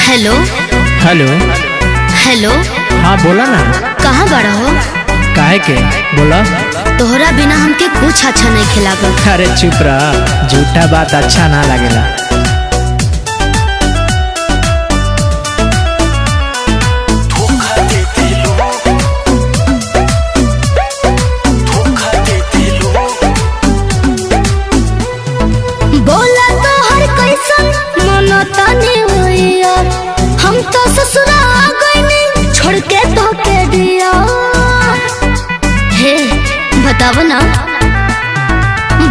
Hello hello. Hello. हाँ बोला ना। कहाँ बड़ा हो? काहे के बोला? तोहरा बिना हमके कुछ अच्छा नहीं खिलागा। अरे चुप रहा, झूठा बात अच्छा ना लगेला। बोला तो हर कैसन मनो तनी हुइया, हम तो ससुरा आ गइनी छोड़ के तो के दिया। हे बताव ना।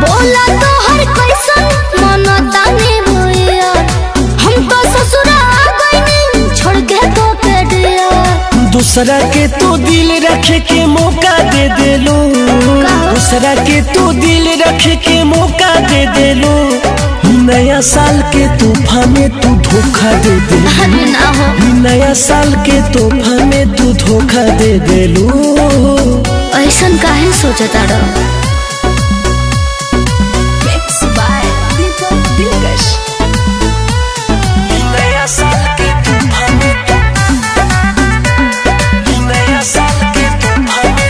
बोला तो हर कैसन मनो तनी हुइया, हम तो ससुरा आ गइनी छोड़ के तो के दिया। दूसरा के तो दिल रखे के मौका दे देलो, दूसरा के तो दिल रखे के मौका दे देलो। नया साल के तोहफा में तू धोखा दे देलो, ना हो। नया साल के तोहफा में तू धोखा दे देलो। ऐसन काहे सोचता रह? नया साल के तोहफा में नया साल के तोहफा में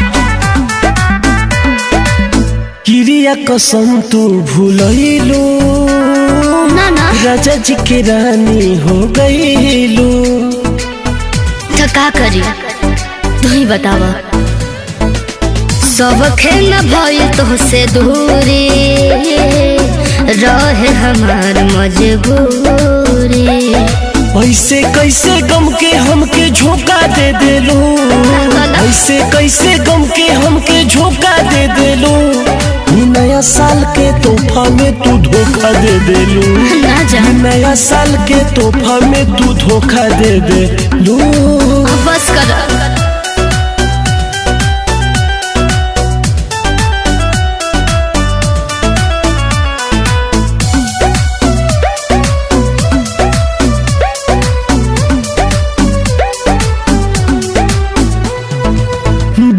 क्रिया कसम तू भूलैलो, ना ना राजा जी के रानी हो गईलो। तो का करी तू ही बतावा। सब खेल भइल तो से दूरी, रहे हमार मजबूरी। ऐसे कैसे गम के हमके झोंका दे देलो, ऐसे कैसे गम के हमके झोंका दे देलो। नया साल के तोहफा में तू धोखा दे देलो, ना जा नया साल के तोहफा में तू धोखा दे देलो। बस कर।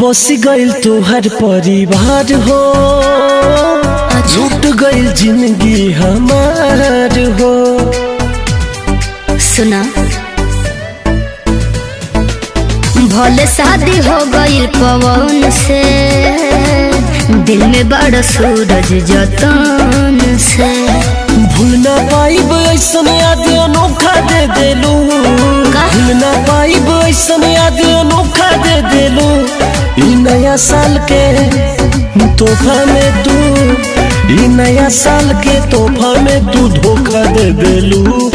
बस गइल तोहर परिवार हो, लूट गइल जिंदगी हमार हो। सुना, भले शादी हो गई पवन से, दिल में बड़ा सूरज जतन से। भूल ना पाइब ऐसन याद अनोखा दे देलू, भूल ना पाइब ऐसन याद अनोखा दे देलू। ई नया साल के तोहफा में तू, ई नया साल के तोहफा में तू धोखा दे देलू।